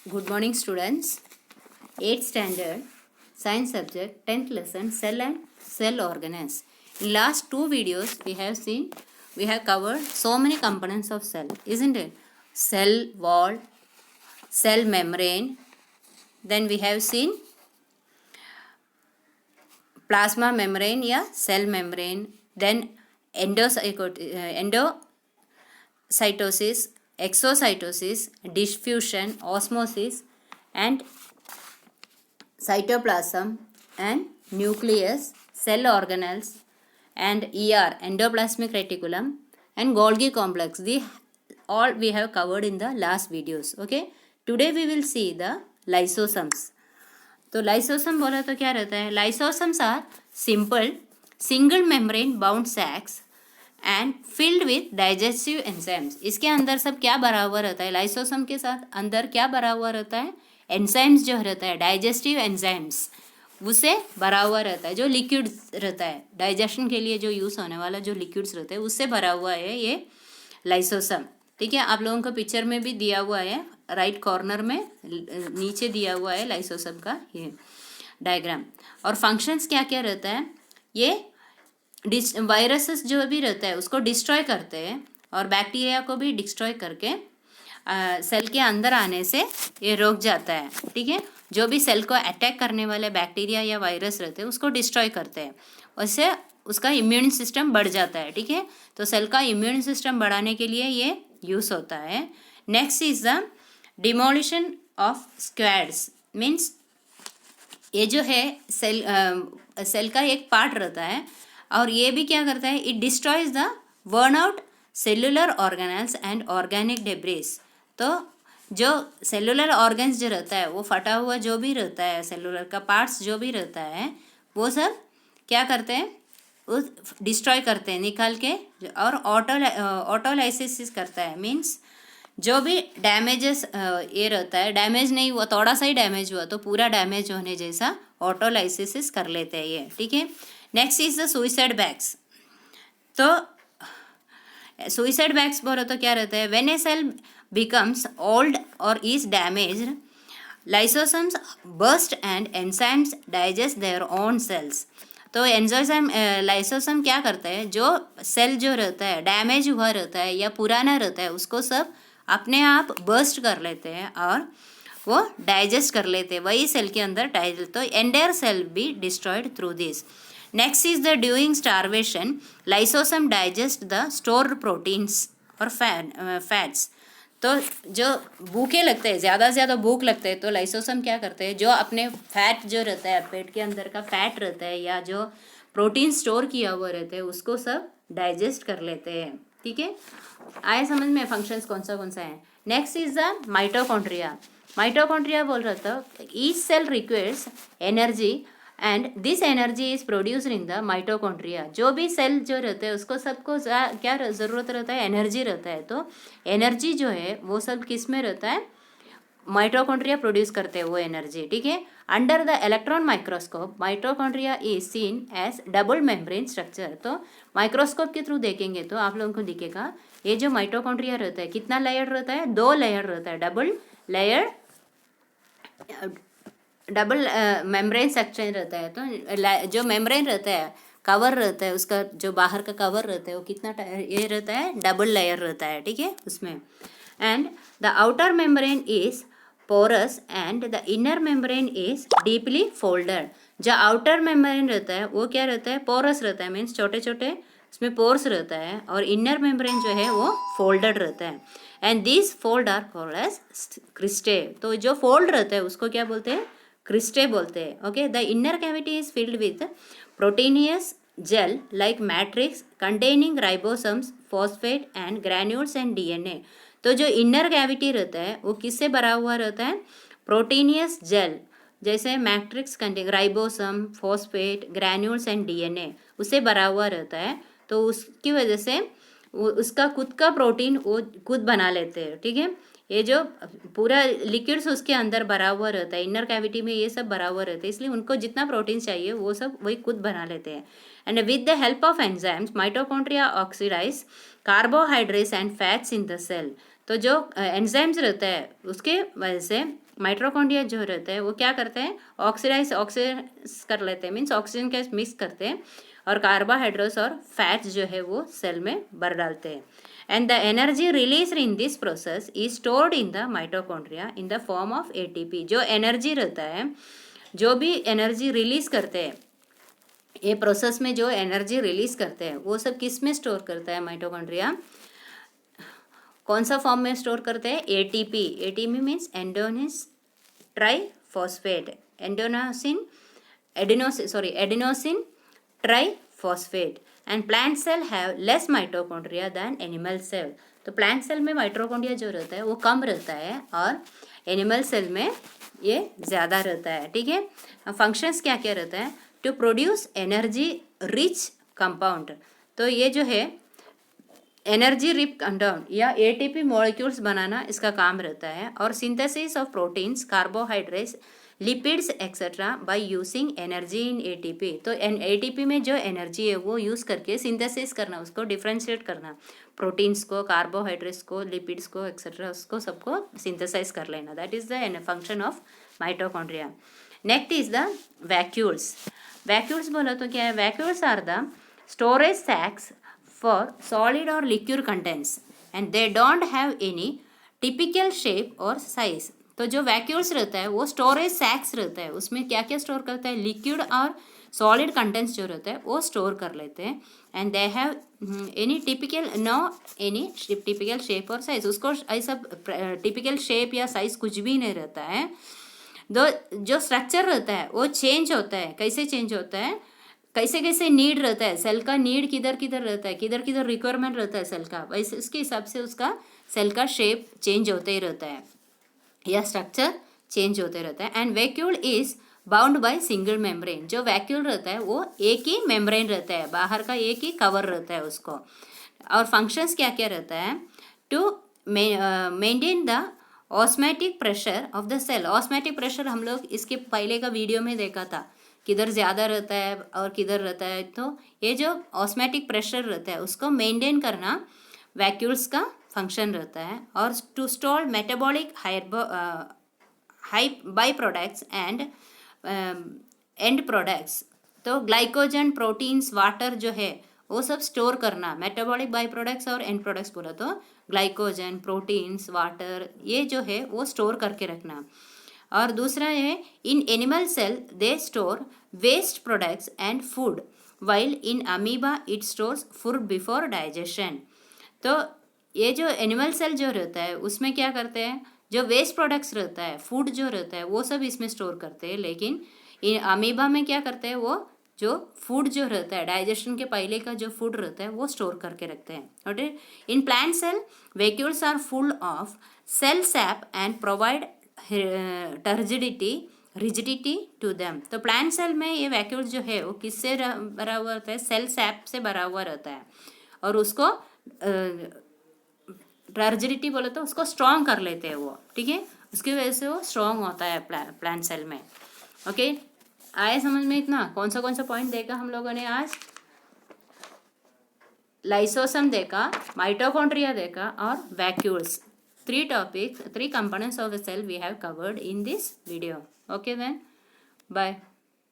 Good morning, students. 8th standard science subject 10th lesson cell and cell organelles. In last two videos we have covered so many components of cell, isn't it? Cell wall, cell membrane, then we have seen plasma membrane या cell membrane, then endocytosis, exocytosis, diffusion, osmosis, and cytoplasm and nucleus, cell organelles, and endoplasmic reticulum, and Golgi complex. These all we have covered in the last videos. Okay. Today we will see the lysosomes. तो लाइसोसम बोला तो क्या रहता है? Lysosomes are simple single membrane bound sacs and filled with digestive enzymes. इसके अंदर सब क्या भरा हुआ रहता है? लाइसोसम के साथ अंदर क्या भरा हुआ रहता है? एंजाइम्स जो रहता है, डाइजेस्टिव एंजाइम्स, उससे भरा हुआ रहता है. जो लिक्विड रहता है डाइजेशन के लिए जो यूज़ होने वाला जो लिक्विड्स रहते हैं उससे भरा हुआ है ये लाइसोसम. ठीक है, आप लोगों को पिक्चर में भी दिया हुआ है, राइट कॉर्नर में नीचे दिया हुआ है लाइसोसम का ये डायग्राम. और फंक्शंस क्या क्या रहता है? ये वायरसेस जो भी रहता है उसको डिस्ट्रॉय करते हैं और बैक्टीरिया को भी डिस्ट्रॉय करके सेल के अंदर आने से ये रोक जाता है. ठीक है, जो भी सेल को अटैक करने वाले बैक्टीरिया या वायरस रहते हैं उसको डिस्ट्रॉय करते हैं, उससे उसका इम्यून सिस्टम बढ़ जाता है. ठीक है, तो सेल का इम्यून सिस्टम बढ़ाने के लिए ये यूज़ होता है. Next is the demolition of squads. Means ये जो है सेल का एक पार्ट रहता है और ये भी क्या करता है? It destroys the worn out cellular organelles and organic debris. तो जो सेलुलर ऑर्गन्स जो रहता है वो फटा हुआ जो भी रहता है, सेलुलर का पार्ट्स जो भी रहता है वो सब क्या करते हैं? उस डिस्ट्रॉय करते हैं निकाल के. और ऑटोलाइसिस करता है. मीन्स जो भी डैमेजेस ये रहता है, डैमेज नहीं हुआ, थोड़ा सा ही डैमेज हुआ तो पूरा डैमेज होने जैसा ऑटोलाइसिस कर लेते हैं ये. ठीक है, next is the suicide bags. तो सुइसाइड बैग्स बोलो तो क्या रहता है? When a cell becomes old or is damaged, lysosomes burst and enzymes digest their own cells. तो एंजाइम लाइसोसम क्या करता है? जो सेल जो रहता है डैमेज हुआ रहता है या पुराना रहता है उसको सब अपने आप बर्स्ट कर लेते हैं और वो डाइजेस्ट कर लेते हैं वही सेल के अंदर डाइजेस्ट. तो entire cell be destroyed through this. Next is the during starvation lysosome digest the stored proteins और फैट्स. तो जो भूखे लगते हैं, ज़्यादा से ज़्यादा भूख लगते हैं तो लाइसोसम क्या करते हैं? जो अपने फैट जो रहता है, पेट के अंदर का फैट रहता है या जो प्रोटीन स्टोर किया हुआ रहता है उसको सब डाइजेस्ट कर लेते हैं. ठीक है, आए समझ में फंक्शंस कौन सा है. Next is the mitochondria. Mitochondria बोल रहा था each cell requires energy and this energy is produced in the mitochondria. जो भी सेल जो रहते हैं उसको सबको क्या ज़रूरत रहता है? एनर्जी रहता है. तो एनर्जी जो है वो सब किस में रहता है? माइटोकॉन्ड्रिया प्रोड्यूस करते हैं वो एनर्जी. ठीक है, under the electron microscope mitochondria is seen as double membrane structure. तो माइक्रोस्कोप के थ्रू देखेंगे तो आप लोगों को दिखेगा ये जो माइटोकॉन्ड्रिया रहता है कितना लेयर रहता है? 2 लेयर रहता है. डबल मेम्ब्रेन स्ट्रक्चर रहता है. तो जो मेम्ब्रेन रहता है, कवर रहता है, उसका जो बाहर का कवर रहता है वो कितना ये रहता है? डबल लेयर रहता है. ठीक है, उसमें and the outer membrane is porous and the inner membrane is deeply folded. जो आउटर मेम्ब्रेन रहता है वो क्या रहता है? पोरस रहता है. मीन्स छोटे छोटे उसमें पोर्स रहता है और इनर मेम्ब्रेन जो है वो फोल्डेड रहता है. And this fold are called as cristae. तो जो फोल्ड रहता है उसको क्या बोलते हैं? क्रिस्टे बोलते हैं. Okay, the inner cavity is filled with proteinaceous gel like matrix containing ribosomes, phosphate and granules and DNA. तो जो इनर कैविटी रहता है वो किससे भरा हुआ रहता है? प्रोटीनियस जेल जैसे matrix containing ribosome, phosphate, granules and DNA उससे भरा हुआ रहता है. तो उसकी वजह से उसका खुद का प्रोटीन वो खुद बना लेते हैं. ठीक है, ये जो पूरा लिक्विड्स उसके अंदर भरा हुआ रहता है, इनर कैविटी में ये सब भरा हुआ रहता है, इसलिए उनको जितना प्रोटीन चाहिए वो सब वही खुद बना लेते हैं. And with the help of enzymes mitochondria oxidize carbohydrates and fats in the cell. तो जो एंजाइम्स रहता है उसके वजह से माइटोकॉन्ड्रिया जो रहते हैं वो क्या करते हैं, ऑक्सीडाइज कर लेते हैं, मीन्स ऑक्सीजन के मिक्स करते हैं और कार्बोहाइड्रेट्स और फैट्स जो है वो सेल में भर डालते हैं. And the energy release in this process is stored in the mitochondria in the form of ATP. जो एनर्जी रहता है, जो भी एनर्जी रिलीज करते हैं, ये प्रोसेस में जो एनर्जी रिलीज करते हैं वो सब किस में स्टोर करता है माइटोकॉन्ड्रिया, कौन सा फॉर्म में स्टोर करते हैं, ATP. ATP means adenosine triphosphate, adenosine triphosphate. And plant cell have less mitochondria than animal cell. तो प्लांट सेल में माइटोकॉन्ड्रिया जो रहता है वो कम रहता है और एनिमल सेल में ये ज़्यादा रहता है. ठीक है. फंक्शंस क्या क्या रहता है, to produce energy rich compound. तो ये जो है एनर्जी रिच कंपाउंड या एटीपी मॉलिक्यूल्स बनाना इसका काम रहता है. और synthesis of proteins, carbohydrates, lipids etcetera by using energy in ATP. तो एटीपी में जो एनर्जी है वो यूज़ करके सिंथेसिस करना, उसको डिफ्रेंशिएट करना, प्रोटीन्स को, कार्बोहाइड्रेट्स को, लिपिड्स को एक्सेट्रा, उसको सबको सिंथेसाइज कर लेना. That is the function of mitochondria. Next is the vacuoles. Vacuoles बोला तो क्या है, vacuoles are the storage sacs for solid or liquid contents and they don't have any typical shape or size. तो जो vacuoles रहता है वो storage सैक्स रहता है, उसमें क्या क्या स्टोर करता है, लिक्विड और सॉलिड कंटेंट्स जो रहता है वो स्टोर कर लेते हैं. And they have any typical shape और साइज. उसको ऐसा टिपिकल शेप या साइज कुछ भी नहीं रहता है. जो स्ट्रक्चर रहता है वो चेंज होता है. कैसे चेंज होता है, कैसे कैसे नीड रहता है, सेल का नीड किधर किधर रहता है, किधर किधर रिक्वायरमेंट रहता है सेल का, वैसे उसके हिसाब से उसका सेल का शेप चेंज होते ही रहता है या स्ट्रक्चर चेंज होते रहता है. And vacuole is bound by single membrane. जो वैक्यूल रहता है वो एक ही मेम्ब्रेन रहता है, बाहर का एक ही कवर रहता है उसको. और फंक्शंस क्या क्या रहता है, to maintain the osmotic pressure of the cell. Osmotic pressure हम लोग इसके पहले का वीडियो में देखा था, किधर ज़्यादा रहता है और किधर रहता है. तो ये जो ऑस्मेटिक प्रेशर रहता है उसको मेंटेन करना वैक्यूल्स का फंक्शन रहता है. और to store metabolic high by products and end products. तो ग्लाइकोजन, प्रोटीन्स, वाटर जो है वो सब स्टोर करना. मेटाबॉलिक बाई प्रोडक्ट्स और एंड प्रोडक्ट्स बोला तो ग्लाइकोजन, प्रोटीन्स, वाटर, ये जो है वो स्टोर करके रखना. और दूसरा है, in animal cell they store waste products and food, while in amoeba it stores food before digestion. तो ये जो एनिमल सेल जो रहता है उसमें क्या करते हैं, जो वेस्ट प्रोडक्ट्स रहता है, फूड जो रहता है वो सब इसमें स्टोर करते हैं. लेकिन इन अमीबा में क्या करते हैं, वो जो फूड जो रहता है, डाइजेशन के पहले का जो फूड रहता है वो स्टोर करके रखते हैं. Okay. In plant cell vacuoles are full of cell sap and provide rigidity to them. तो प्लांट सेल में ये वैक्यूल जो है वो किससे भरा हुआ रहता है, सेल सैप से भरा हुआ रहता है. और उसको रिजिडिटी बोले तो उसको स्ट्रॉन्ग कर लेते हैं वो. ठीक है, उसकी वजह से वो स्ट्रॉन्ग होता है प्लांट सेल में. ओके, आए समझ में इतना. कौन सा पॉइंट देखा हम लोगों ने आज, लाइसोसोम देखा, माइटोकॉन्ड्रिया देखा और vacuoles. 3 components of the cell we have covered in this video. Okay then, bye.